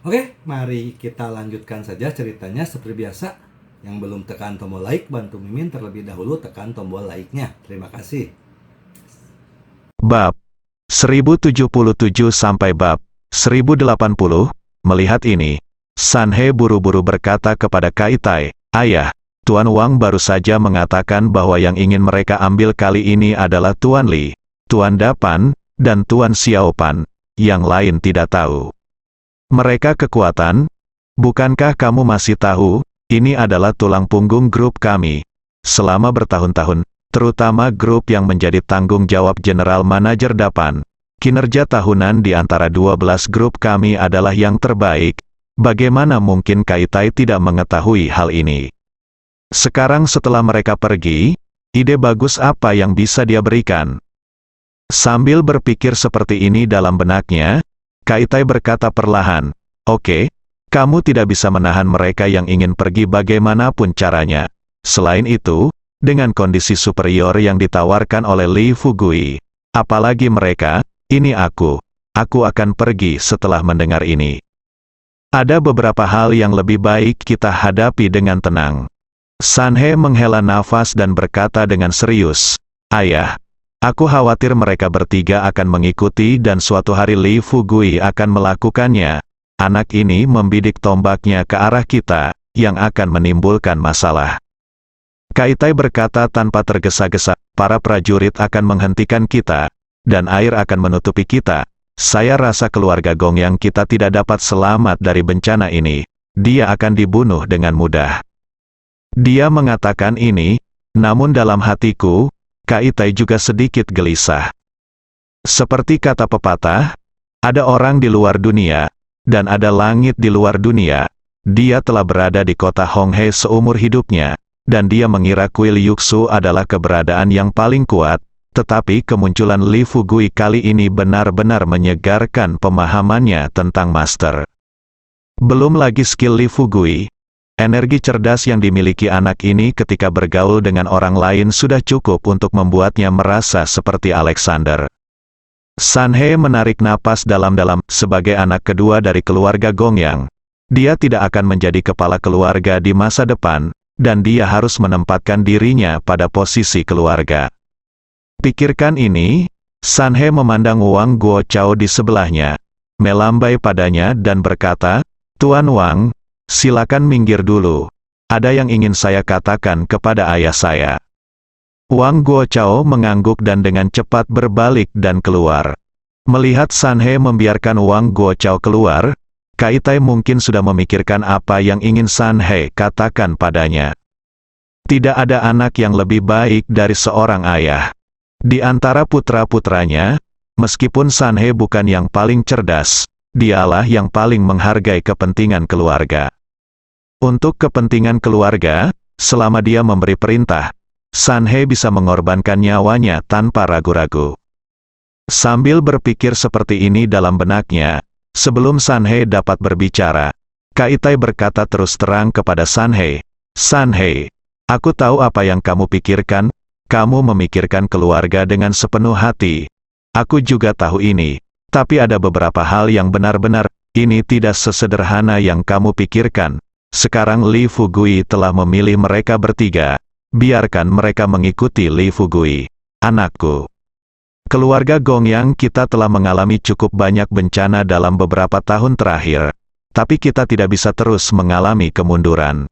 Oke, mari kita lanjutkan saja ceritanya seperti biasa. Yang belum tekan tombol like, bantu Mimin terlebih dahulu tekan tombol like-nya. Terima kasih. Bab 1077 sampai bab 1080. Melihat ini, Sanhe buru-buru berkata kepada Kaitai, "Ayah, Tuan Wang baru saja mengatakan bahwa yang ingin mereka ambil kali ini adalah Tuan Li, Tuan Dapan, dan Tuan Xiaopan. Yang lain tidak tahu. Mereka kekuatan. Bukankah kamu masih tahu, ini adalah tulang punggung grup kami. Selama bertahun-tahun, terutama grup yang menjadi tanggung jawab General Manager Dapan. Kinerja tahunan di antara 12 grup kami adalah yang terbaik. Bagaimana mungkin Kaitai tidak mengetahui hal ini? Sekarang setelah mereka pergi, ide bagus apa yang bisa dia berikan?" Sambil berpikir seperti ini dalam benaknya, Kaitai berkata perlahan, "Oke, kamu tidak bisa menahan mereka yang ingin pergi bagaimanapun caranya. Selain itu, dengan kondisi superior yang ditawarkan oleh Li Fugui, apalagi mereka, ini aku akan pergi setelah mendengar ini. Ada beberapa hal yang lebih baik kita hadapi dengan tenang." Sanhe menghela nafas dan berkata dengan serius, "Ayah, aku khawatir mereka bertiga akan mengikuti dan suatu hari Li Fugui akan melakukannya. Anak ini membidik tombaknya ke arah kita, yang akan menimbulkan masalah." Kaitai berkata tanpa tergesa-gesa, "Para prajurit akan menghentikan kita, dan air akan menutupi kita. Saya rasa keluarga Gongyang kita tidak dapat selamat dari bencana ini. Dia akan dibunuh dengan mudah." Dia mengatakan ini, namun dalam hatiku, Kaitai juga sedikit gelisah. Seperti kata pepatah, ada orang di luar dunia, dan ada langit di luar dunia. Dia telah berada di kota Honghe seumur hidupnya, dan dia mengira kuil Yuxu adalah keberadaan yang paling kuat, tetapi kemunculan Li Fugui kali ini benar-benar menyegarkan pemahamannya tentang master. Belum lagi skill Li Fugui. Energi cerdas yang dimiliki anak ini ketika bergaul dengan orang lain sudah cukup untuk membuatnya merasa seperti Alexander. Sanhe menarik napas dalam-dalam. Sebagai anak kedua dari keluarga Gongyang, dia tidak akan menjadi kepala keluarga di masa depan, dan dia harus menempatkan dirinya pada posisi keluarga. Pikirkan ini, Sanhe memandang Wang Guochao di sebelahnya, melambai padanya dan berkata, "Tuan Wang, silakan minggir dulu. Ada yang ingin saya katakan kepada ayah saya." Wang Guochao mengangguk dan dengan cepat berbalik dan keluar. Melihat Sanhe membiarkan Wang Guochao keluar, Kaitai mungkin sudah memikirkan apa yang ingin Sanhe katakan padanya. Tidak ada anak yang lebih baik dari seorang ayah. Di antara putra-putranya, meskipun Sanhe bukan yang paling cerdas, dialah yang paling menghargai kepentingan keluarga. Untuk kepentingan keluarga, selama dia memberi perintah, Sanhe bisa mengorbankan nyawanya tanpa ragu-ragu. Sambil berpikir seperti ini dalam benaknya, sebelum Sanhe dapat berbicara, Kaitai berkata terus terang kepada Sanhe, "Sanhe, aku tahu apa yang kamu pikirkan, kamu memikirkan keluarga dengan sepenuh hati. Aku juga tahu ini, tapi ada beberapa hal yang benar-benar, ini tidak sesederhana yang kamu pikirkan. Sekarang Li Fugui telah memilih mereka bertiga. Biarkan mereka mengikuti Li Fugui. Anakku. Keluarga Gongyang kita telah mengalami cukup banyak bencana dalam beberapa tahun terakhir. Tapi kita tidak bisa terus mengalami kemunduran."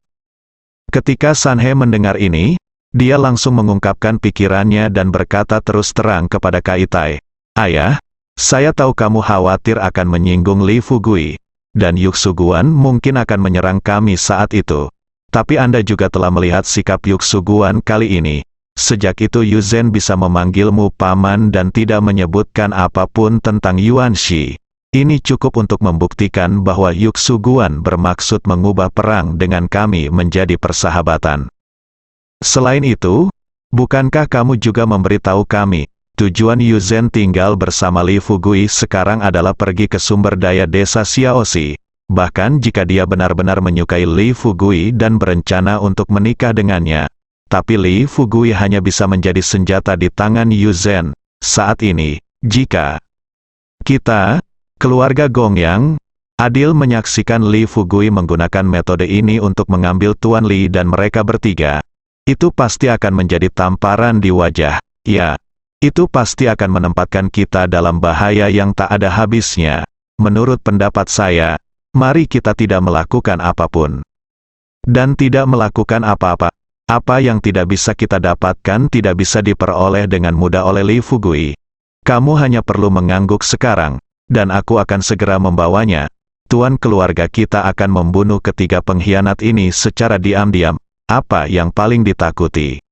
Ketika Sanhe mendengar ini, dia langsung mengungkapkan pikirannya dan berkata terus terang kepada Kaitai, "Ayah, saya tahu kamu khawatir akan menyinggung Li Fugui, dan Yuxu Guan mungkin akan menyerang kami saat itu. Tapi Anda juga telah melihat sikap Yuxu Guan kali ini. Sejak itu Yu Zhen bisa memanggilmu paman dan tidak menyebutkan apapun tentang Yuan Shi. Ini cukup untuk membuktikan bahwa Yuxu Guan bermaksud mengubah perang dengan kami menjadi persahabatan. Selain itu, bukankah kamu juga memberitahu kami, tujuan Yu Zhen tinggal bersama Li Fugui sekarang adalah pergi ke sumber daya desa Xiaoxi. Bahkan jika dia benar-benar menyukai Li Fugui dan berencana untuk menikah dengannya. Tapi Li Fugui hanya bisa menjadi senjata di tangan Yu Zhen. Saat ini, jika kita, keluarga Gongyang, Adil menyaksikan Li Fugui menggunakan metode ini untuk mengambil Tuan Li dan mereka bertiga. Itu pasti akan menjadi tamparan di wajah. Ya, itu pasti akan menempatkan kita dalam bahaya yang tak ada habisnya. Menurut pendapat saya, mari kita tidak melakukan apapun. Dan tidak melakukan apa-apa. Apa yang tidak bisa kita dapatkan tidak bisa diperoleh dengan mudah oleh Li Fugui. Kamu hanya perlu mengangguk sekarang, dan aku akan segera membawanya. Tuan keluarga kita akan membunuh ketiga pengkhianat ini secara diam-diam. Apa yang paling ditakuti?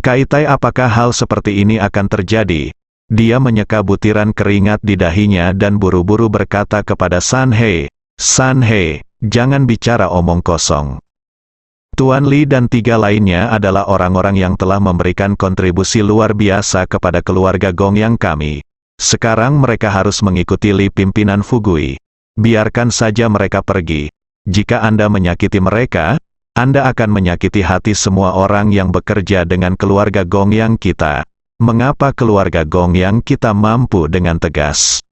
Kaitai, apakah hal seperti ini akan terjadi? Dia menyeka butiran keringat di dahinya dan buru-buru berkata kepada San He, "San He, jangan bicara omong kosong." Tuan Li dan tiga lainnya adalah orang-orang yang telah memberikan kontribusi luar biasa kepada keluarga Gongyang kami. Sekarang mereka harus mengikuti Li pimpinan Fugui. Biarkan saja mereka pergi. Jika Anda menyakiti mereka, Anda akan menyakiti hati semua orang yang bekerja dengan keluarga Gongyang kita. Mengapa keluarga Gongyang kita mampu dengan tegas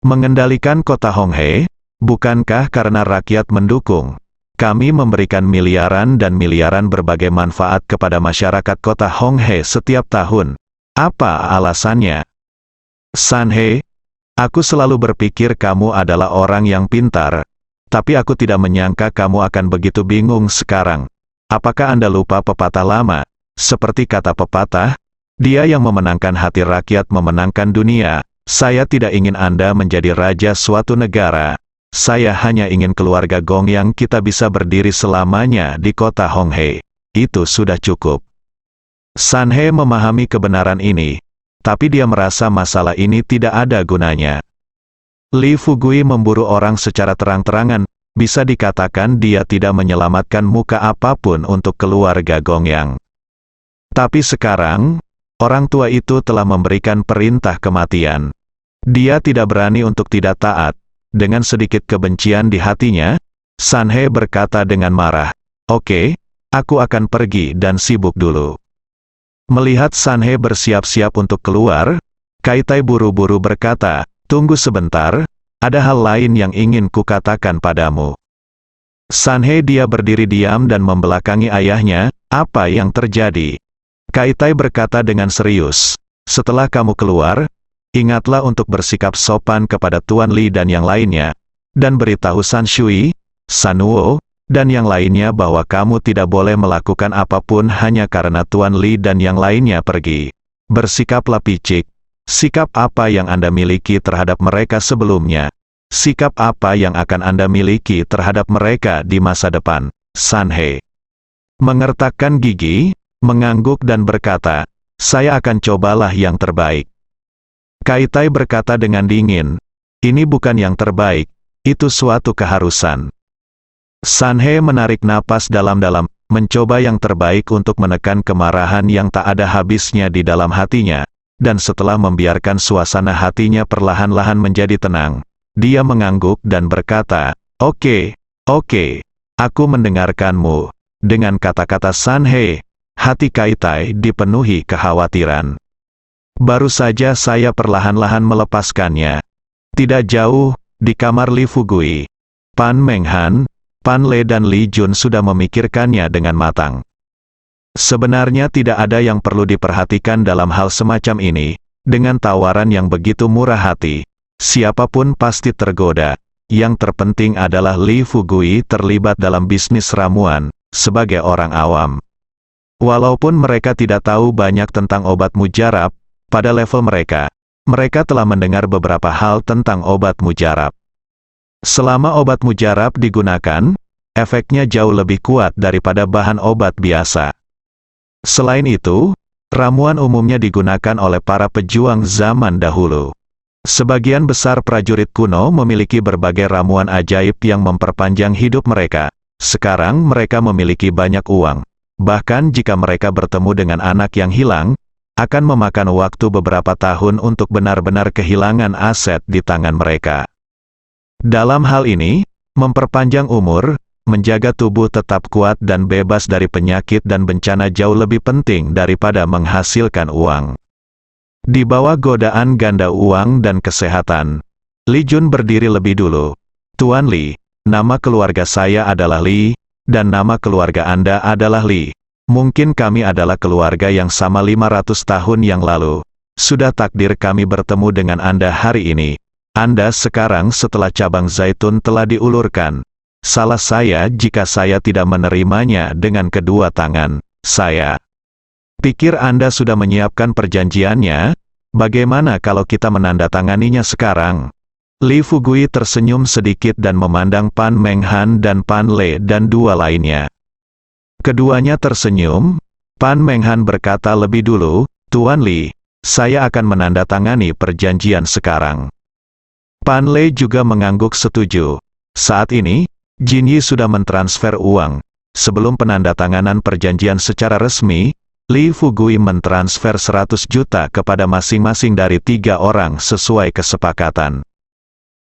mengendalikan kota Honghe? Bukankah karena rakyat mendukung? Kami memberikan miliaran dan miliaran berbagai manfaat kepada masyarakat kota Honghe setiap tahun. Apa alasannya? San He, aku selalu berpikir kamu adalah orang yang pintar, tapi aku tidak menyangka kamu akan begitu bingung sekarang. Apakah Anda lupa pepatah lama? Seperti kata pepatah, dia yang memenangkan hati rakyat memenangkan dunia. Saya tidak ingin Anda menjadi raja suatu negara. Saya hanya ingin keluarga Gongyang kita bisa berdiri selamanya di kota Honghe. Itu sudah cukup. San He memahami kebenaran ini, tapi dia merasa masalah ini tidak ada gunanya. Li Fugui memburu orang secara terang-terangan, bisa dikatakan dia tidak menyelamatkan muka apapun untuk keluarga Gongyang. Tapi sekarang, orang tua itu telah memberikan perintah kematian. Dia tidak berani untuk tidak taat. Dengan sedikit kebencian di hatinya, San He berkata dengan marah, "Oke, aku akan pergi dan sibuk dulu." Melihat San He bersiap-siap untuk keluar, Kaitai buru-buru berkata, "Tunggu sebentar, ada hal lain yang ingin kukatakan padamu." San He dia berdiri diam dan membelakangi ayahnya. "Apa yang terjadi?" Kaitai berkata dengan serius, "Setelah kamu keluar, ingatlah untuk bersikap sopan kepada Tuan Li dan yang lainnya, dan beritahu San Shui, San Wo, dan yang lainnya bahwa kamu tidak boleh melakukan apapun hanya karena Tuan Li dan yang lainnya pergi. Bersikaplah picik. Sikap apa yang Anda miliki terhadap mereka sebelumnya? Sikap apa yang akan Anda miliki terhadap mereka di masa depan?" San He mengertakkan gigi, mengangguk dan berkata, "Saya akan cobalah yang terbaik." Kaitai berkata dengan dingin, "Ini bukan yang terbaik, itu suatu keharusan." San He menarik napas dalam-dalam, mencoba yang terbaik untuk menekan kemarahan yang tak ada habisnya di dalam hatinya, dan setelah membiarkan suasana hatinya perlahan-lahan menjadi tenang, dia mengangguk dan berkata, Oke, aku mendengarkanmu." Dengan kata-kata San He, hati Kaitai dipenuhi kekhawatiran. Baru saja saya perlahan-lahan melepaskannya. Tidak jauh, di kamar Li Fugui, Pan Menghan, Pan Le dan Li Jun sudah memikirkannya dengan matang. Sebenarnya tidak ada yang perlu diperhatikan dalam hal semacam ini. Dengan tawaran yang begitu murah hati, siapapun pasti tergoda. Yang terpenting adalah Li Fugui terlibat dalam bisnis ramuan, sebagai orang awam. Walaupun mereka tidak tahu banyak tentang obat mujarab, pada level mereka telah mendengar beberapa hal tentang obat mujarab. Selama obat mujarab digunakan, efeknya jauh lebih kuat daripada bahan obat biasa. Selain itu, ramuan umumnya digunakan oleh para pejuang zaman dahulu. Sebagian besar prajurit kuno memiliki berbagai ramuan ajaib yang memperpanjang hidup mereka. Sekarang mereka memiliki banyak uang. Bahkan jika mereka bertemu dengan anak yang hilang, akan memakan waktu beberapa tahun untuk benar-benar kehilangan aset di tangan mereka. Dalam hal ini, memperpanjang umur, menjaga tubuh tetap kuat dan bebas dari penyakit dan bencana jauh lebih penting daripada menghasilkan uang. Di bawah godaan ganda uang dan kesehatan, Li Jun berdiri lebih dulu. Tuan Li, nama keluarga saya adalah Li, dan nama keluarga Anda adalah Li. Mungkin kami adalah keluarga yang sama 500 tahun yang lalu. Sudah takdir kami bertemu dengan Anda hari ini. Anda sekarang setelah cabang zaitun telah diulurkan. Salah saya jika saya tidak menerimanya dengan kedua tangan. Saya pikir Anda sudah menyiapkan perjanjiannya. Bagaimana kalau kita menandatanganinya sekarang? Li Fugui tersenyum sedikit dan memandang Pan Menghan dan Pan Le dan dua lainnya. Keduanya tersenyum. Pan Menghan berkata lebih dulu, Tuan Li, saya akan menandatangani perjanjian sekarang. Pan Le juga mengangguk setuju. Saat ini, Jin Yi sudah mentransfer uang. Sebelum penandatanganan perjanjian secara resmi, Li Fugui mentransfer 100 juta kepada masing-masing dari 3 orang sesuai kesepakatan.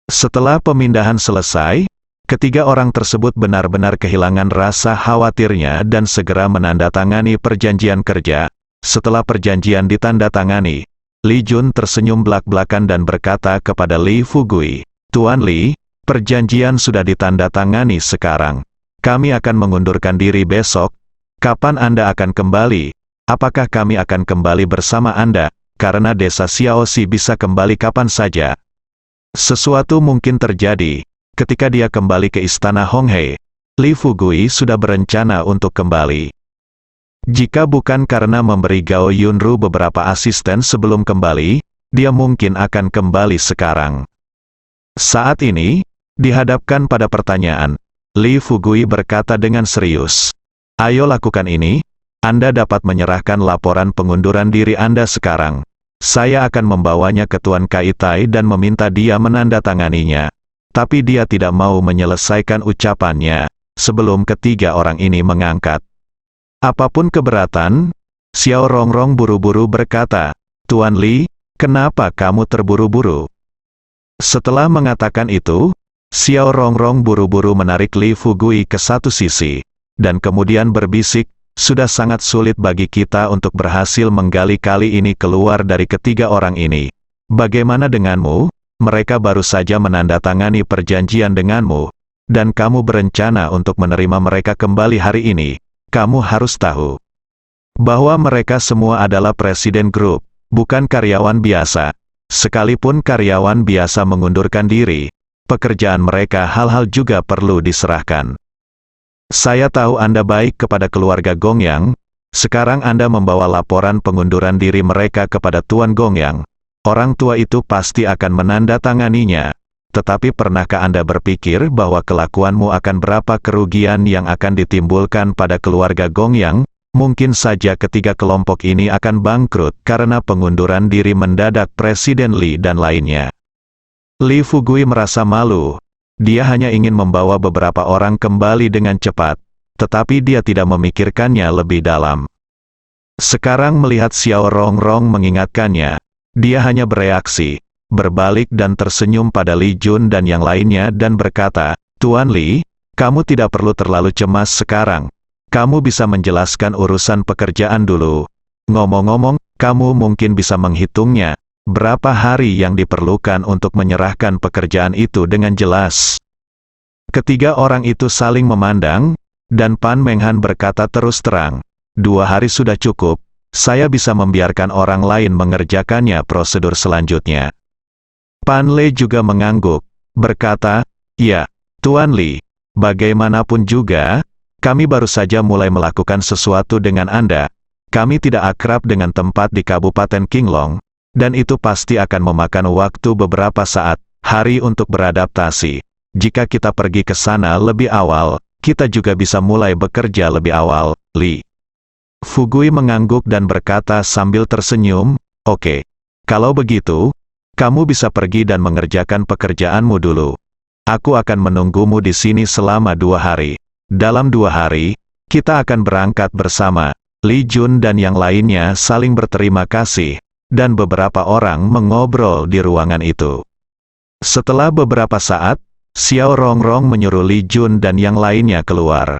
Setelah pemindahan selesai, ketiga orang tersebut benar-benar kehilangan rasa khawatirnya dan segera menandatangani perjanjian kerja. Setelah perjanjian ditandatangani, Li Jun tersenyum belak-belakan dan berkata kepada Li Fugui, Tuan Li, perjanjian sudah ditandatangani sekarang. Kami akan mengundurkan diri besok. Kapan Anda akan kembali? Apakah kami akan kembali bersama Anda? Karena desa Xiaoxi bisa kembali kapan saja. Sesuatu mungkin terjadi. Ketika dia kembali ke istana Honghe, Li Fugui sudah berencana untuk kembali. Jika bukan karena memberi Gao Yunru beberapa asisten sebelum kembali, dia mungkin akan kembali sekarang. Saat ini, dihadapkan pada pertanyaan, Li Fugui berkata dengan serius, ayo lakukan ini, Anda dapat menyerahkan laporan pengunduran diri Anda sekarang. Saya akan membawanya ke Tuan Kaitai dan meminta dia menandatanganinya. Tapi dia tidak mau menyelesaikan ucapannya, sebelum ketiga orang ini mengangkat. Apapun keberatan, Xiao Rongrong buru-buru berkata, Tuan Li, kenapa kamu terburu-buru? Setelah mengatakan itu, Xiao Rongrong buru-buru menarik Li Fugui ke satu sisi, dan kemudian berbisik, sudah sangat sulit bagi kita untuk berhasil menggali kali ini keluar dari ketiga orang ini. Bagaimana denganmu? Mereka baru saja menandatangani perjanjian denganmu, dan kamu berencana untuk menerima mereka kembali hari ini. Kamu harus tahu bahwa mereka semua adalah presiden grup, bukan karyawan biasa. Sekalipun karyawan biasa mengundurkan diri, pekerjaan mereka hal-hal juga perlu diserahkan. Saya tahu Anda baik kepada keluarga Gongyang. Sekarang Anda membawa laporan pengunduran diri mereka kepada Tuan Gongyang. Orang tua itu pasti akan menandatanganinya. Tetapi pernahkah Anda berpikir bahwa kelakuanmu akan berapa kerugian yang akan ditimbulkan pada keluarga Gongyang? Mungkin saja ketiga kelompok ini akan bangkrut karena pengunduran diri mendadak Presiden Li dan lainnya. Li Fugui merasa malu. Dia hanya ingin membawa beberapa orang kembali dengan cepat, tetapi dia tidak memikirkannya lebih dalam. Sekarang melihat Xiao Rongrong mengingatkannya, dia hanya bereaksi, berbalik dan tersenyum pada Li Jun dan yang lainnya dan berkata, Tuan Li, kamu tidak perlu terlalu cemas sekarang. Kamu bisa menjelaskan urusan pekerjaan dulu. Ngomong-ngomong, kamu mungkin bisa menghitungnya. Berapa hari yang diperlukan untuk menyerahkan pekerjaan itu dengan jelas? Ketiga orang itu saling memandang, dan Pan Menghan berkata terus terang, 2 hari sudah cukup, saya bisa membiarkan orang lain mengerjakannya prosedur selanjutnya. Pan Le juga mengangguk, berkata, ya, Tuan Li, bagaimanapun juga, kami baru saja mulai melakukan sesuatu dengan Anda. Kami tidak akrab dengan tempat di Kabupaten Qinglong, dan itu pasti akan memakan waktu beberapa saat, hari untuk beradaptasi. Jika kita pergi ke sana lebih awal, kita juga bisa mulai bekerja lebih awal, Li. Fugui mengangguk dan berkata sambil tersenyum, oke. Kalau begitu, kamu bisa pergi dan mengerjakan pekerjaanmu dulu. Aku akan menunggumu di sini selama 2 hari. Dalam 2 hari, kita akan berangkat bersama. Li Jun dan yang lainnya saling berterima kasih, dan beberapa orang mengobrol di ruangan itu. Setelah beberapa saat, Xiao Rongrong menyuruh Li Jun dan yang lainnya keluar.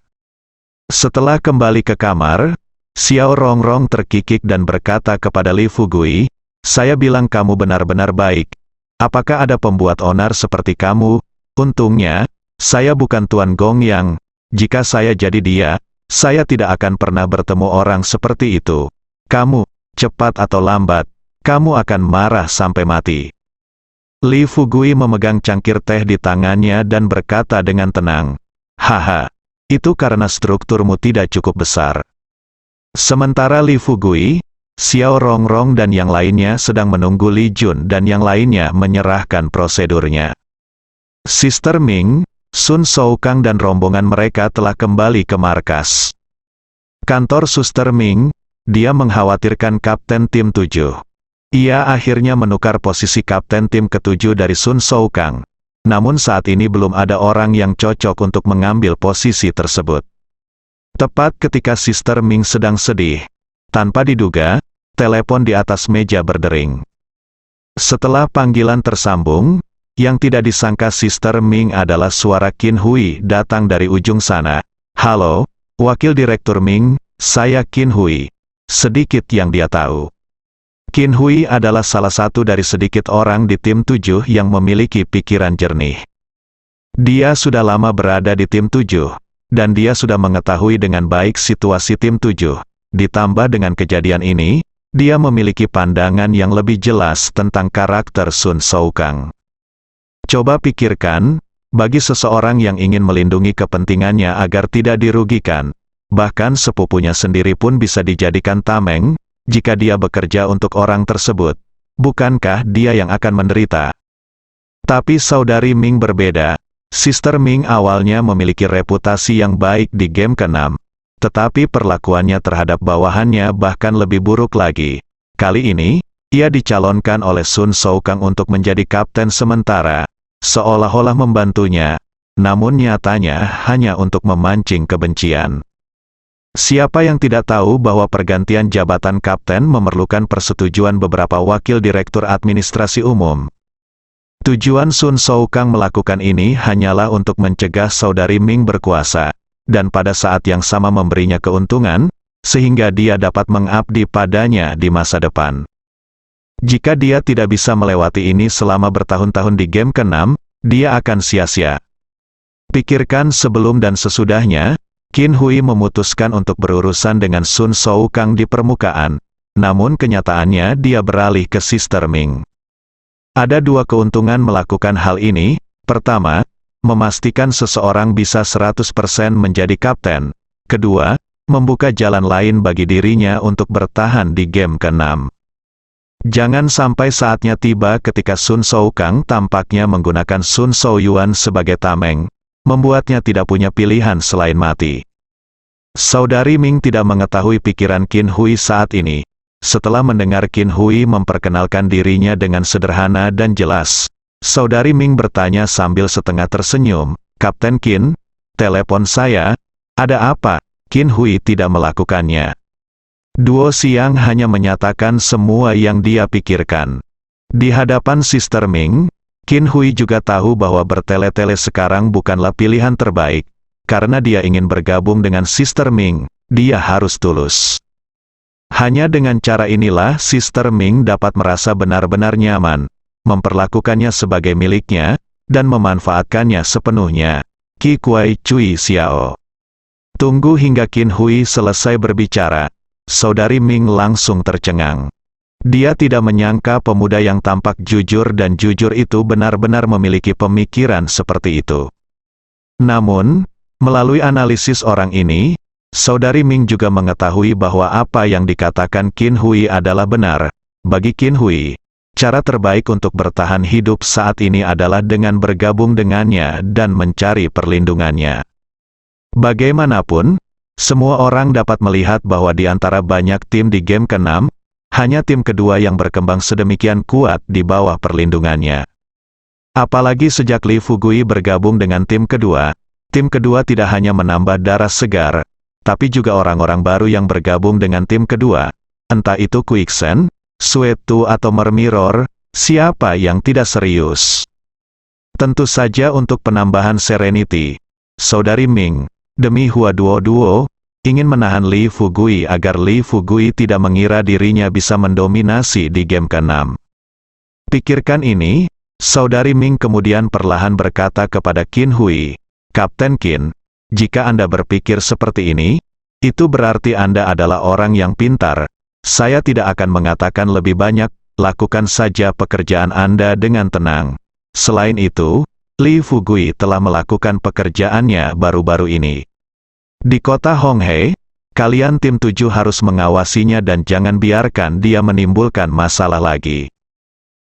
Setelah kembali ke kamar, Xiao Rongrong terkikik dan berkata kepada Li Fugui, saya bilang kamu benar-benar baik. Apakah ada pembuat onar seperti kamu? Untungnya, saya bukan Tuan Gong yang, jika saya jadi dia, saya tidak akan pernah bertemu orang seperti itu. Kamu, cepat atau lambat, kamu akan marah sampai mati. Li Fugui memegang cangkir teh di tangannya dan berkata dengan tenang, "Haha, itu karena strukturmu tidak cukup besar." Sementara Li Fugui, Xiao Rongrong dan yang lainnya sedang menunggu Li Jun dan yang lainnya menyerahkan prosedurnya. Sister Ming, Sun Soukang dan rombongan mereka telah kembali ke markas. Kantor Suster Ming, dia mengkhawatirkan Kapten Tim 7. Ia akhirnya menukar posisi Kapten Tim ke-7 dari Sun Soukang. Namun saat ini belum ada orang yang cocok untuk mengambil posisi tersebut. Tepat ketika Sister Ming sedang sedih, tanpa diduga, telepon di atas meja berdering. Setelah panggilan tersambung, yang tidak disangka Sister Ming adalah suara Qin Hui datang dari ujung sana. "Halo, Wakil Direktur Ming, saya Qin Hui." Sedikit yang dia tahu. Qin Hui adalah salah satu dari sedikit orang di tim 7 yang memiliki pikiran jernih. Dia sudah lama berada di tim 7, dan dia sudah mengetahui dengan baik situasi tim 7. Ditambah dengan kejadian ini, dia memiliki pandangan yang lebih jelas tentang karakter Sun Soukang. Coba pikirkan, bagi seseorang yang ingin melindungi kepentingannya agar tidak dirugikan, bahkan sepupunya sendiri pun bisa dijadikan tameng, jika dia bekerja untuk orang tersebut, bukankah dia yang akan menderita? Tapi saudari Ming berbeda. Sister Ming awalnya memiliki reputasi yang baik di game ke-6, tetapi perlakuannya terhadap bawahannya bahkan lebih buruk lagi. Kali ini, ia dicalonkan oleh Sun Soukang untuk menjadi kapten sementara, seolah-olah membantunya, namun nyatanya hanya untuk memancing kebencian. Siapa yang tidak tahu bahwa pergantian jabatan kapten memerlukan persetujuan beberapa wakil direktur administrasi umum? Tujuan Sun Soukang melakukan ini hanyalah untuk mencegah saudari Ming berkuasa, dan pada saat yang sama memberinya keuntungan, sehingga dia dapat mengabdi padanya di masa depan. Jika dia tidak bisa melewati ini selama bertahun-tahun di game ke-6, dia akan sia-sia. Pikirkan sebelum dan sesudahnya, Qin Hui memutuskan untuk berurusan dengan Sun Soukang di permukaan, namun kenyataannya dia beralih ke Sister Ming. Ada dua keuntungan melakukan hal ini. Pertama, memastikan seseorang bisa 100% menjadi kapten. Kedua, membuka jalan lain bagi dirinya untuk bertahan di game ke-6. Jangan sampai saatnya tiba ketika Sun Soukang tampaknya menggunakan Sun Souyuan sebagai tameng, membuatnya tidak punya pilihan selain mati. Saudari Ming tidak mengetahui pikiran Qin Hui saat ini. Setelah mendengar Qin Hui memperkenalkan dirinya dengan sederhana dan jelas, saudari Ming bertanya sambil setengah tersenyum, "Kapten Qin, telepon saya, ada apa?" Qin Hui tidak melakukannya. Duo Siang hanya menyatakan semua yang dia pikirkan. Di hadapan Sister Ming, Qin Hui juga tahu bahwa bertele-tele sekarang bukanlah pilihan terbaik. Karena dia ingin bergabung dengan Sister Ming, dia harus tulus. Hanya dengan cara inilah Sister Ming dapat merasa benar-benar nyaman, memperlakukannya sebagai miliknya, dan memanfaatkannya sepenuhnya. Qi Kuai Cui Xiao. Tunggu hingga Qin Hui selesai berbicara. Saudari Ming langsung tercengang. Dia tidak menyangka pemuda yang tampak jujur dan jujur itu benar-benar memiliki pemikiran seperti itu. Namun, melalui analisis orang ini, saudari Ming juga mengetahui bahwa apa yang dikatakan Qin Hui adalah benar. Bagi Qin Hui, cara terbaik untuk bertahan hidup saat ini adalah dengan bergabung dengannya dan mencari perlindungannya. Bagaimanapun, semua orang dapat melihat bahwa di antara banyak tim di game ke-6, hanya tim kedua yang berkembang sedemikian kuat di bawah perlindungannya. Apalagi sejak Li Fugui bergabung dengan tim kedua tidak hanya menambah darah segar, tapi juga orang-orang baru yang bergabung dengan tim kedua, entah itu Quicksand, Suetu atau Mermirror, siapa yang tidak serius. Tentu saja untuk penambahan Serenity, saudari Ming, demi Hua Duo, ingin menahan Li Fugui agar Li Fugui tidak mengira dirinya bisa mendominasi di game ke-6. Pikirkan ini, Saudari Ming kemudian perlahan berkata kepada Qin Hui, "Kapten Qin, jika Anda berpikir seperti ini, itu berarti Anda adalah orang yang pintar. Saya tidak akan mengatakan lebih banyak, lakukan saja pekerjaan Anda dengan tenang." Selain itu, Li Fugui telah melakukan pekerjaannya baru-baru ini. Di kota Honghe, kalian tim 7 harus mengawasinya dan jangan biarkan dia menimbulkan masalah lagi.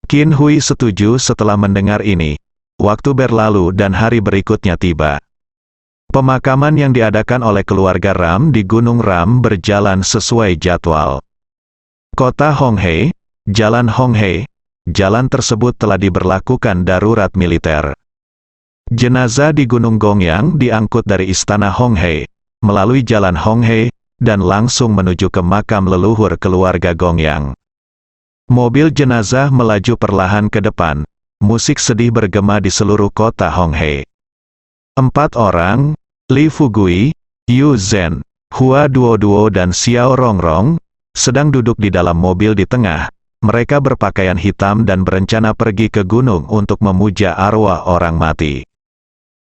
Qin Hui setuju setelah mendengar ini. Waktu berlalu dan hari berikutnya tiba. Pemakaman yang diadakan oleh keluarga Ram di Gunung Ram berjalan sesuai jadwal. Kota Honghe, Jalan Honghe, jalan tersebut telah diberlakukan darurat militer. Jenazah di Gunung Gongyang diangkut dari istana Honghe, melalui jalan Honghe, dan langsung menuju ke makam leluhur keluarga Gongyang. Mobil jenazah melaju perlahan ke depan, musik sedih bergema di seluruh kota Honghe. 4 orang, Li Fugui, Yu Zhen, Hua Duoduo dan Xiao Rongrong, sedang duduk di dalam mobil di tengah. Mereka berpakaian hitam dan berencana pergi ke gunung untuk memuja arwah orang mati.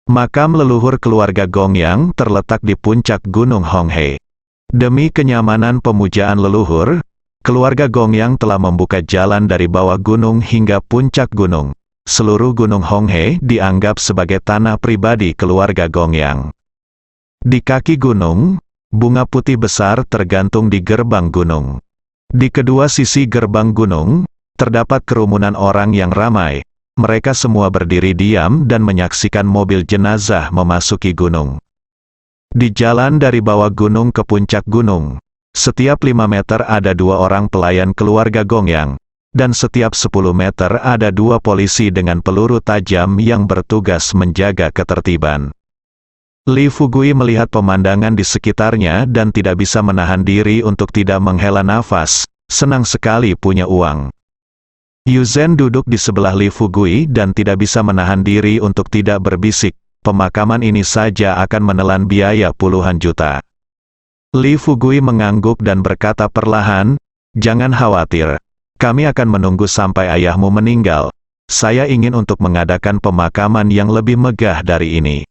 Makam leluhur keluarga Gongyang terletak di puncak Gunung Honghe. Demi kenyamanan pemujaan leluhur, keluarga Gongyang telah membuka jalan dari bawah gunung hingga puncak gunung. Seluruh Gunung Honghe dianggap sebagai tanah pribadi keluarga Gongyang. Di kaki gunung, bunga putih besar tergantung di gerbang gunung. Di kedua sisi gerbang gunung, terdapat kerumunan orang yang ramai. Mereka semua berdiri diam dan menyaksikan mobil jenazah memasuki gunung. Di jalan dari bawah gunung ke puncak gunung, setiap 5 meter ada 2 orang pelayan keluarga Gongyang, dan setiap 10 meter ada 2 polisi dengan peluru tajam yang bertugas menjaga ketertiban. Li Fugui melihat pemandangan di sekitarnya dan tidak bisa menahan diri untuk tidak menghela nafas, senang sekali punya uang. Yu Zhen duduk di sebelah Li Fugui dan tidak bisa menahan diri untuk tidak berbisik, pemakaman ini saja akan menelan biaya puluhan juta. Li Fugui mengangguk dan berkata perlahan, "Jangan khawatir, kami akan menunggu sampai ayahmu meninggal. Saya ingin untuk mengadakan pemakaman yang lebih megah dari ini."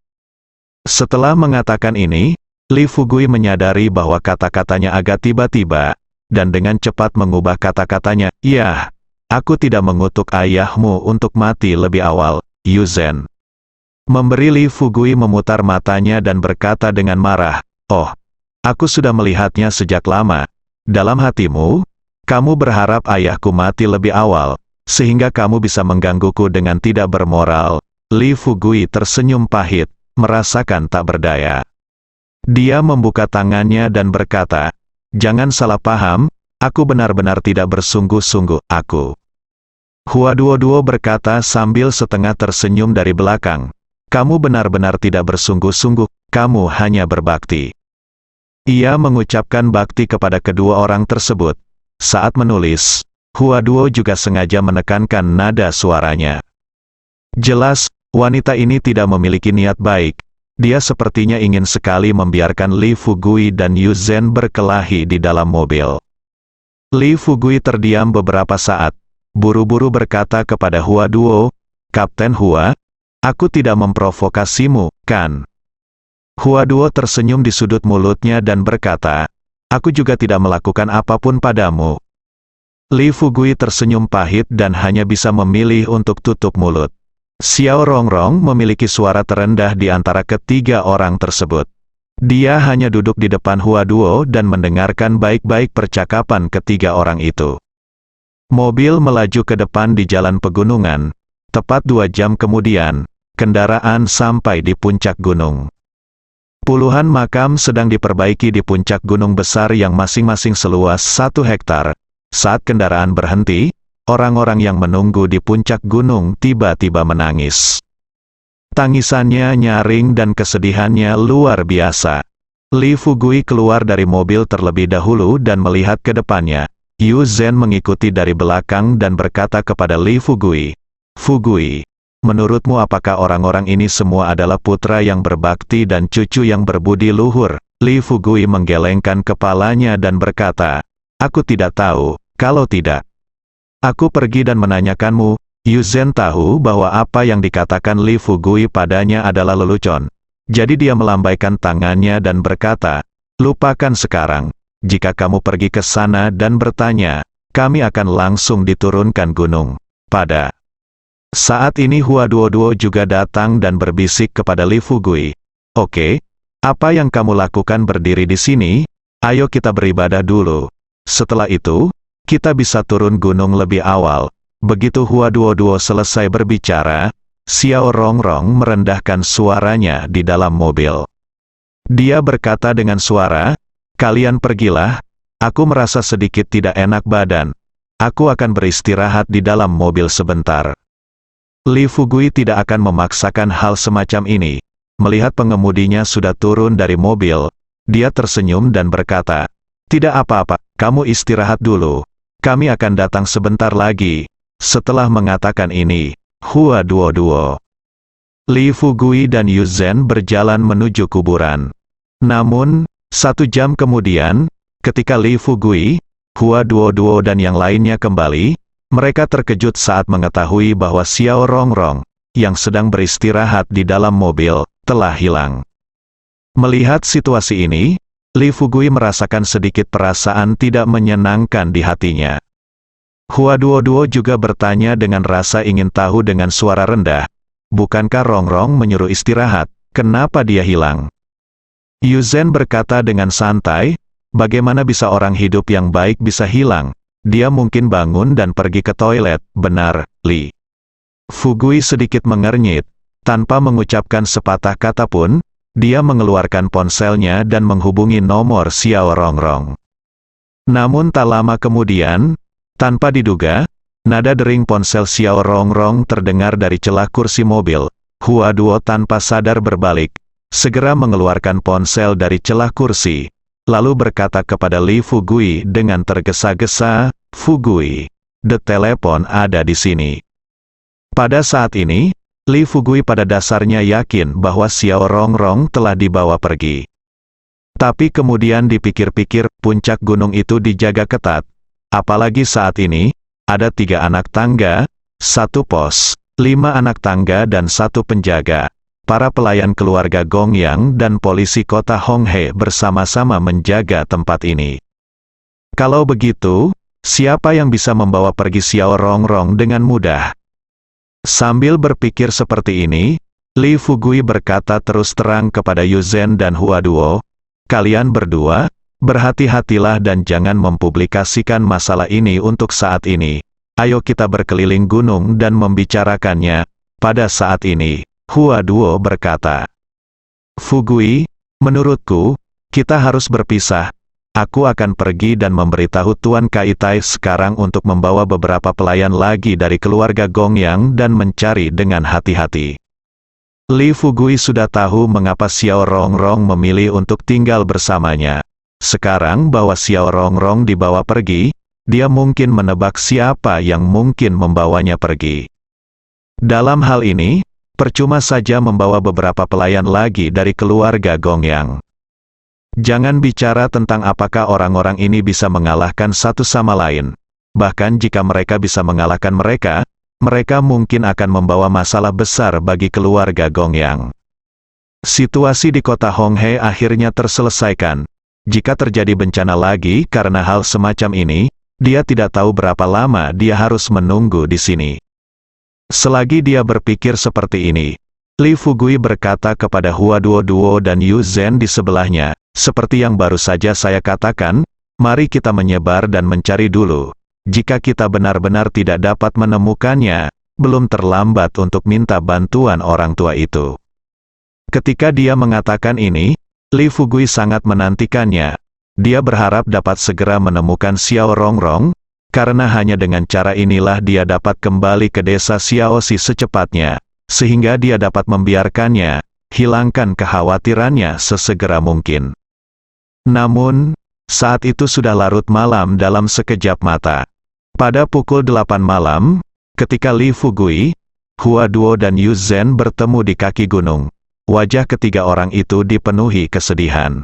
Setelah mengatakan ini, Li Fugui menyadari bahwa kata-katanya agak tiba-tiba, dan dengan cepat mengubah kata-katanya, "Ya, aku tidak mengutuk ayahmu untuk mati lebih awal, Yu Zhen." Memberi Li Fugui memutar matanya dan berkata dengan marah, "Oh, aku sudah melihatnya sejak lama. Dalam hatimu, kamu berharap ayahku mati lebih awal, sehingga kamu bisa menggangguku dengan tidak bermoral." Li Fugui tersenyum pahit, merasakan tak berdaya. Dia membuka tangannya dan berkata, "Jangan salah paham, aku benar-benar tidak bersungguh-sungguh, aku." Hua Duoduo berkata sambil setengah tersenyum dari belakang, "Kamu benar-benar tidak bersungguh-sungguh, kamu hanya berbakti." Ia mengucapkan bakti kepada kedua orang tersebut. Saat menulis, Hua Duo juga sengaja menekankan nada suaranya. Jelas, wanita ini tidak memiliki niat baik. Dia sepertinya ingin sekali membiarkan Li Fugui dan Yu Zhen berkelahi di dalam mobil. Li Fugui terdiam beberapa saat, buru-buru berkata kepada Hua Duo, "Kapten Hua, aku tidak memprovokasimu, kan?" Hua Duo tersenyum di sudut mulutnya dan berkata, "Aku juga tidak melakukan apapun padamu." Li Fugui tersenyum pahit dan hanya bisa memilih untuk tutup mulut. Xiao Rongrong memiliki suara terendah di antara ketiga orang tersebut. Dia hanya duduk di depan Hua Duo dan mendengarkan baik-baik percakapan ketiga orang itu. Mobil melaju ke depan di jalan pegunungan. Tepat 2 jam kemudian, kendaraan sampai di puncak gunung. Puluhan makam sedang diperbaiki di puncak gunung besar yang masing-masing seluas 1 hektar. Saat kendaraan berhenti, orang-orang yang menunggu di puncak gunung tiba-tiba menangis. Tangisannya nyaring dan kesedihannya luar biasa. Li Fugui keluar dari mobil terlebih dahulu dan melihat ke depannya. Yu Zhen mengikuti dari belakang dan berkata kepada Li Fugui, "Fugui, menurutmu apakah orang-orang ini semua adalah putra yang berbakti dan cucu yang berbudi luhur?" Li Fugui menggelengkan kepalanya dan berkata, "Aku tidak tahu, kalau tidak. Aku pergi dan menanyakanmu, Yu Zhen tahu bahwa apa yang dikatakan Li Fugui padanya adalah lelucon. Jadi dia melambaikan tangannya dan berkata, "Lupakan sekarang. Jika kamu pergi ke sana dan bertanya, kami akan langsung diturunkan gunung." Pada saat ini Hua Duo juga datang dan berbisik kepada Li Fugui. "Oke, apa yang kamu lakukan berdiri di sini? Ayo kita beribadah dulu. Setelah itu, kita bisa turun gunung lebih awal." Begitu Hua Duo selesai berbicara, Xiao Rongrong merendahkan suaranya di dalam mobil. Dia berkata dengan suara, "Kalian pergilah, aku merasa sedikit tidak enak badan. Aku akan beristirahat di dalam mobil sebentar." Li Fugui tidak akan memaksakan hal semacam ini. Melihat pengemudinya sudah turun dari mobil, dia tersenyum dan berkata, "Tidak apa-apa, kamu istirahat dulu. Kami akan datang sebentar lagi." Setelah mengatakan ini, Hua Duo, Li Fugui dan Yu Zhen berjalan menuju kuburan. Namun, 1 jam kemudian, ketika Li Fugui, Hua Duo dan yang lainnya kembali, mereka terkejut saat mengetahui bahwa Xiao Rongrong, yang sedang beristirahat di dalam mobil, telah hilang. Melihat situasi ini, Li Fugui merasakan sedikit perasaan tidak menyenangkan di hatinya. Hua Duo juga bertanya dengan rasa ingin tahu dengan suara rendah, "Bukankah Rongrong menyuruh istirahat? Kenapa dia hilang?" Yu Zhen berkata dengan santai, "Bagaimana bisa orang hidup yang baik bisa hilang? Dia mungkin bangun dan pergi ke toilet, benar, Li?" Fugui sedikit mengernyit, tanpa mengucapkan sepatah kata pun, dia mengeluarkan ponselnya dan menghubungi nomor Xiao Rongrong. Namun tak lama kemudian, tanpa diduga, nada dering ponsel Xiao Rongrong terdengar dari celah kursi mobil. Hua Duo tanpa sadar berbalik, segera mengeluarkan ponsel dari celah kursi, lalu berkata kepada Li Fugui dengan tergesa-gesa, "Fugui, the telepon ada di sini." Pada saat ini, Li Fugui pada dasarnya yakin bahwa Xiao Rongrong telah dibawa pergi. Tapi kemudian dipikir-pikir, puncak gunung itu dijaga ketat. Apalagi saat ini, ada 3 anak tangga, 1 pos, 5 anak tangga dan 1 penjaga. Para pelayan keluarga Gongyang dan polisi kota Honghe bersama-sama menjaga tempat ini. Kalau begitu, siapa yang bisa membawa pergi Xiao Rongrong dengan mudah? Sambil berpikir seperti ini, Li Fugui berkata terus terang kepada Yu Zhen dan Hua Duo, "Kalian berdua, berhati-hatilah dan jangan mempublikasikan masalah ini untuk saat ini. Ayo kita berkeliling gunung dan membicarakannya." Pada saat ini, Hua Duo berkata, "Fugui, menurutku, kita harus berpisah. Aku akan pergi dan memberitahu Tuan Kaitai sekarang untuk membawa beberapa pelayan lagi dari keluarga Gongyang dan mencari dengan hati-hati." Li Fugui sudah tahu mengapa Xiao Rongrong memilih untuk tinggal bersamanya. Sekarang bahwa Xiao Rongrong dibawa pergi, dia mungkin menebak siapa yang mungkin membawanya pergi. Dalam hal ini, percuma saja membawa beberapa pelayan lagi dari keluarga Gongyang. Jangan bicara tentang apakah orang-orang ini bisa mengalahkan satu sama lain. Bahkan jika mereka bisa mengalahkan mereka, mereka mungkin akan membawa masalah besar bagi keluarga Gongyang. Situasi di kota Honghe akhirnya terselesaikan. Jika terjadi bencana lagi karena hal semacam ini, dia tidak tahu berapa lama dia harus menunggu di sini. Selagi dia berpikir seperti ini, Li Fugui berkata kepada Hua Duo dan Yu Zhen di sebelahnya, "Seperti yang baru saja saya katakan, mari kita menyebar dan mencari dulu. Jika kita benar-benar tidak dapat menemukannya, belum terlambat untuk minta bantuan orang tua itu." Ketika dia mengatakan ini, Li Fugui sangat menantikannya. Dia berharap dapat segera menemukan Xiao Rongrong, karena hanya dengan cara inilah dia dapat kembali ke desa Xiaoxi secepatnya, sehingga dia dapat membiarkannya, hilangkan kekhawatirannya sesegera mungkin. Namun, saat itu sudah larut malam dalam sekejap mata. Pada pukul 8 malam, ketika Li Fugui, Hua Duo dan Yu Zhen bertemu di kaki gunung, wajah ketiga orang itu dipenuhi kesedihan.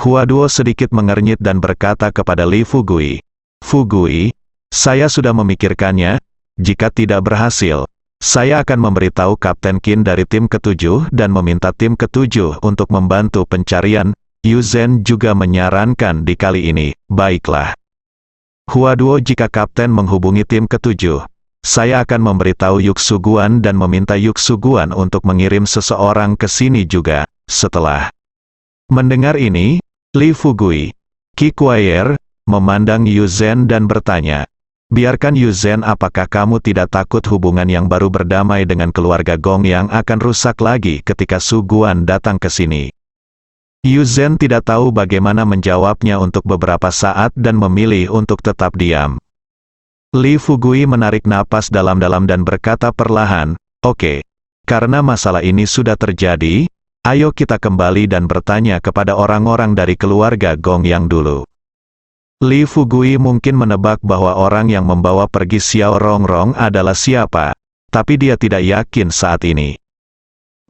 Hua Duo sedikit mengernyit dan berkata kepada Li Fugui, "Fugui, saya sudah memikirkannya, Jika tidak berhasil, saya akan memberitahu Kapten Qin dari tim ke-7 dan meminta tim ke-7 untuk membantu pencarian. Yu Zhen juga menyarankan di kali ini, baiklah. Huaduo, jika Kapten menghubungi tim ke-7, saya akan memberitahu Yuksu Guan dan meminta Yuksu Guan untuk mengirim seseorang ke sini juga. Setelah mendengar ini, Li Fugui, Qi Kuaier, memandang Yu Zhen dan bertanya, biarkan Yu Zhen, apakah kamu tidak takut hubungan yang baru berdamai dengan keluarga Gong yang akan rusak lagi ketika Su Guan datang ke sini? Yu Zhen tidak tahu bagaimana menjawabnya untuk beberapa saat dan memilih untuk tetap diam. Li Fugui menarik napas dalam-dalam dan berkata perlahan, oke, karena masalah ini sudah terjadi, ayo kita kembali dan bertanya kepada orang-orang dari keluarga Gong yang dulu. Li Fugui mungkin menebak bahwa orang yang membawa pergi Xiao Rongrong adalah siapa, tapi dia tidak yakin saat ini.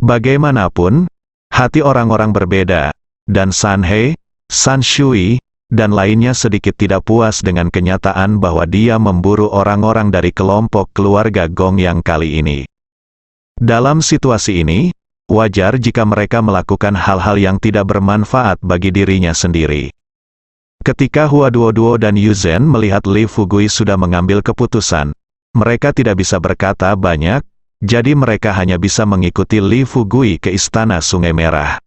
Bagaimanapun, hati orang-orang berbeda, dan San He, San Shui, dan lainnya sedikit tidak puas dengan kenyataan bahwa dia memburu orang-orang dari kelompok keluarga Gong yang kali ini. Dalam situasi ini, wajar jika mereka melakukan hal-hal yang tidak bermanfaat bagi dirinya sendiri. Ketika Huaduo dan Yu Zhen melihat Li Fugui sudah mengambil keputusan, mereka tidak bisa berkata banyak, jadi mereka hanya bisa mengikuti Li Fugui ke Istana Sungai Merah.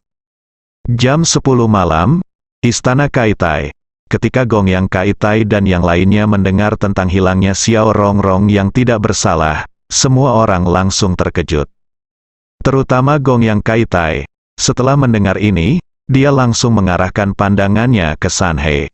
Jam 10 malam, Istana Kaitai. Ketika Gong Yang Kaitai dan yang lainnya mendengar tentang hilangnya Xiao Rongrong yang tidak bersalah, semua orang langsung terkejut. Terutama Gong Yang Kaitai. Setelah mendengar ini, dia langsung mengarahkan pandangannya ke San He.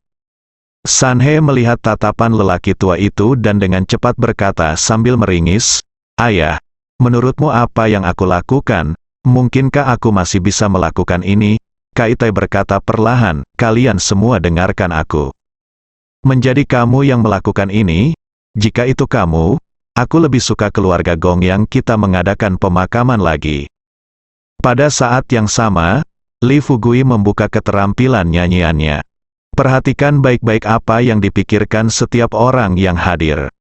San He melihat tatapan lelaki tua itu dan dengan cepat berkata sambil meringis, "Ayah, menurutmu apa yang aku lakukan? Mungkinkah aku masih bisa melakukan ini?" Kaitai berkata perlahan, "Kalian semua dengarkan aku. Menjadi kamu yang melakukan ini, jika itu kamu, aku lebih suka keluarga Gong yang kita mengadakan pemakaman lagi." Pada saat yang sama, Li Fugui membuka keterampilan nyanyiannya. Perhatikan baik-baik apa yang dipikirkan setiap orang yang hadir.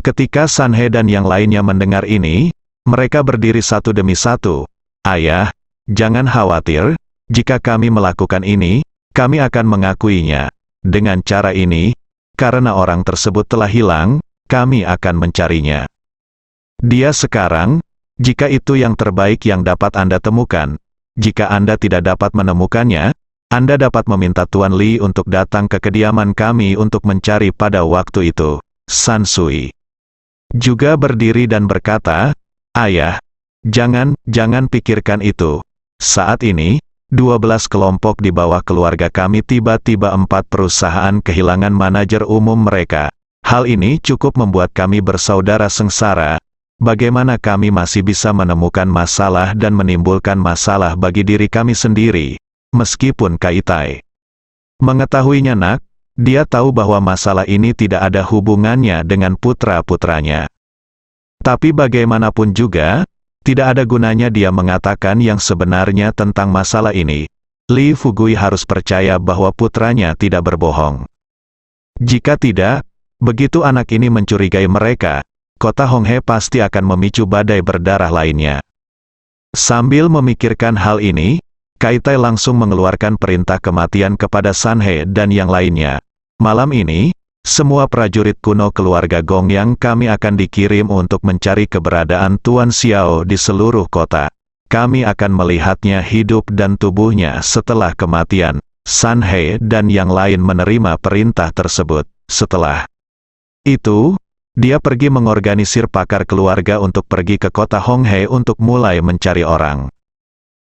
Ketika San He dan yang lainnya mendengar ini, mereka berdiri satu demi satu. "Ayah, jangan khawatir. Jika kami melakukan ini, kami akan mengakuinya. Dengan cara ini, karena orang tersebut telah hilang, kami akan mencarinya. Dia sekarang, jika itu yang terbaik yang dapat Anda temukan. Jika Anda tidak dapat menemukannya, Anda dapat meminta Tuan Li untuk datang ke kediaman kami untuk mencari pada waktu itu." San Sui juga berdiri dan berkata, "Ayah, jangan pikirkan itu. Saat ini, 12 kelompok di bawah keluarga kami tiba-tiba 4 perusahaan kehilangan manajer umum mereka. Hal ini cukup membuat kami bersaudara sengsara. Bagaimana kami masih bisa menemukan masalah dan menimbulkan masalah bagi diri kami sendiri, meskipun Kaitai mengetahuinya nak, dia tahu bahwa masalah ini tidak ada hubungannya dengan putra-putranya. Tapi bagaimanapun juga, tidak ada gunanya dia mengatakan yang sebenarnya tentang masalah ini. Li Fugui harus percaya bahwa putranya tidak berbohong. Jika tidak, begitu anak ini mencurigai mereka, kota Honghe pasti akan memicu badai berdarah lainnya." Sambil memikirkan hal ini, Kaitai langsung mengeluarkan perintah kematian kepada San He dan yang lainnya. "Malam ini, semua prajurit kuno keluarga Gong yang kami akan dikirim untuk mencari keberadaan Tuan Xiao di seluruh kota. Kami akan melihatnya hidup dan tubuhnya setelah kematian." San He dan yang lain menerima perintah tersebut. Setelah itu, dia pergi mengorganisir pakar keluarga untuk pergi ke kota Honghe untuk mulai mencari orang.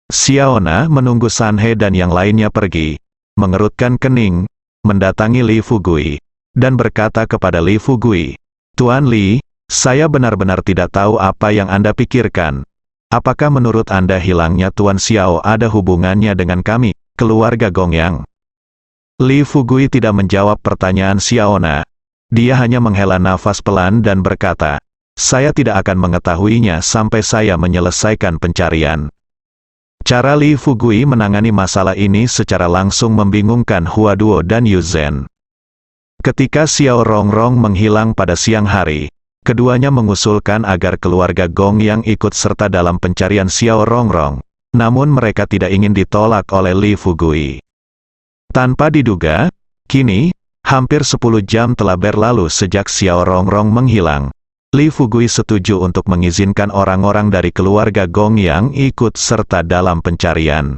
Xiaona menunggu San He dan yang lainnya pergi, mengerutkan kening, mendatangi Li Fugui, dan berkata kepada Li Fugui, "Tuan Li, saya benar-benar tidak tahu apa yang Anda pikirkan. Apakah menurut Anda hilangnya Tuan Xiao ada hubungannya dengan kami, keluarga Gong Yang?" Li Fugui tidak menjawab pertanyaan Xiaona. Dia hanya menghela nafas pelan dan berkata, "Saya tidak akan mengetahuinya sampai saya menyelesaikan pencarian." Cara Li Fugui menangani masalah ini secara langsung membingungkan Huaduo dan Yu Zhen. Ketika Xiao Rongrong menghilang pada siang hari, keduanya mengusulkan agar keluarga Gong Yang ikut serta dalam pencarian Xiao Rongrong. Namun mereka tidak ingin ditolak oleh Li Fugui. Tanpa diduga, kini, hampir 10 jam telah berlalu sejak Xiao Rongrong menghilang. Li Fugui setuju untuk mengizinkan orang-orang dari keluarga Gong Yang ikut serta dalam pencarian.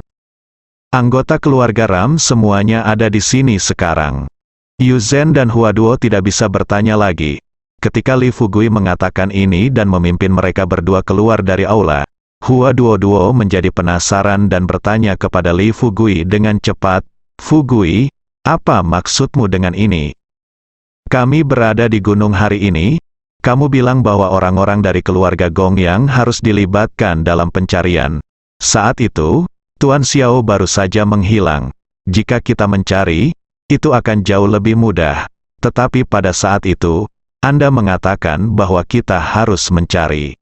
Anggota keluarga Ram semuanya ada di sini sekarang. Yu Zhen dan Hua Duo tidak bisa bertanya lagi. Ketika Li Fugui mengatakan ini dan memimpin mereka berdua keluar dari aula, Hua Duo menjadi penasaran dan bertanya kepada Li Fugui dengan cepat, "Fugui, apa maksudmu dengan ini? Kami berada di gunung hari ini, kamu bilang bahwa orang-orang dari keluarga Gong Yang harus dilibatkan dalam pencarian. Saat itu, Tuan Xiao baru saja menghilang. Jika kita mencari, itu akan jauh lebih mudah. Tetapi pada saat itu, Anda mengatakan bahwa kita harus mencari.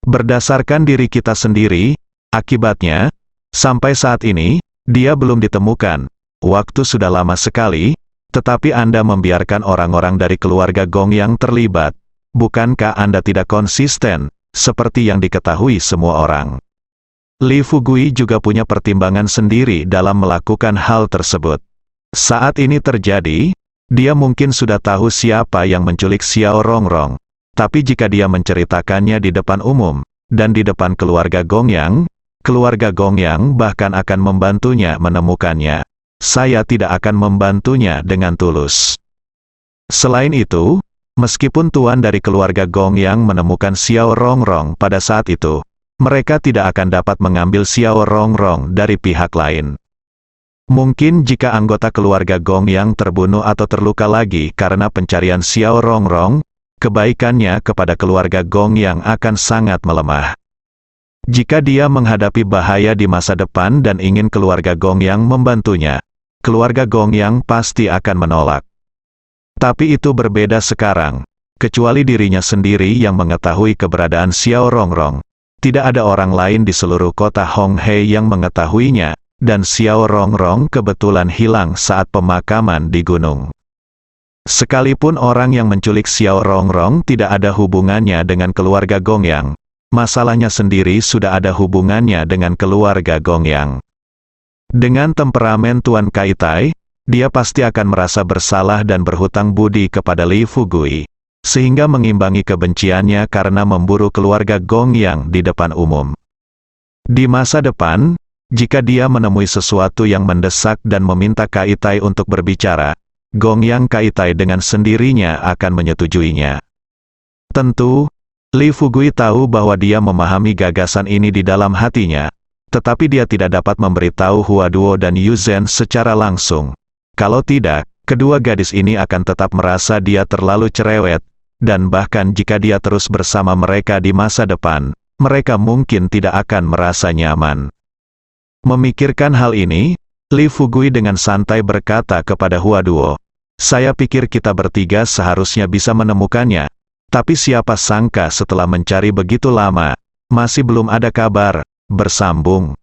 Berdasarkan diri kita sendiri, akibatnya, sampai saat ini, dia belum ditemukan. Waktu sudah lama sekali, tetapi Anda membiarkan orang-orang dari keluarga Gong Yang terlibat. Bukankah Anda tidak konsisten, seperti yang diketahui semua orang?" Li Fugui juga punya pertimbangan sendiri dalam melakukan hal tersebut. Saat ini terjadi, dia mungkin sudah tahu siapa yang menculik Xiao Rongrong. Tapi jika dia menceritakannya di depan umum, dan di depan keluarga Gong Yang bahkan akan membantunya menemukannya. Saya tidak akan membantunya dengan tulus. Selain itu, meskipun tuan dari keluarga Gong Yang menemukan Xiao Rongrong pada saat itu, mereka tidak akan dapat mengambil Xiao Rongrong dari pihak lain. Mungkin jika anggota keluarga Gong Yang terbunuh atau terluka lagi karena pencarian Xiao Rongrong, kebaikannya kepada keluarga Gong Yang akan sangat melemah. Jika dia menghadapi bahaya di masa depan dan ingin keluarga Gong Yang membantunya, keluarga Gong Yang pasti akan menolak. Tapi itu berbeda sekarang. Kecuali dirinya sendiri yang mengetahui keberadaan Xiao Rongrong. Tidak ada orang lain di seluruh kota Hong Hei yang mengetahuinya. Dan Xiao Rongrong kebetulan hilang saat pemakaman di gunung. Sekalipun orang yang menculik Xiao Rongrong tidak ada hubungannya dengan keluarga Gong Yang, masalahnya sendiri sudah ada hubungannya dengan keluarga Gong Yang. Dengan temperamen Tuan Kaitai, dia pasti akan merasa bersalah dan berhutang budi kepada Li Fugui, sehingga mengimbangi kebenciannya karena memburu keluarga Gong Yang di depan umum. Di masa depan, jika dia menemui sesuatu yang mendesak dan meminta Kaitai untuk berbicara, Gong Yang Kaitai dengan sendirinya akan menyetujuinya. Tentu, Li Fugui tahu bahwa dia memahami gagasan ini di dalam hatinya, tetapi dia tidak dapat memberitahu Hua Duo dan Yu Zhen secara langsung. Kalau tidak, kedua gadis ini akan tetap merasa dia terlalu cerewet, dan bahkan jika dia terus bersama mereka di masa depan, mereka mungkin tidak akan merasa nyaman. Memikirkan hal ini, Li Fugui dengan santai berkata kepada Hua Duo, "Saya pikir kita bertiga seharusnya bisa menemukannya. Tapi siapa sangka setelah mencari begitu lama, masih belum ada kabar." Bersambung.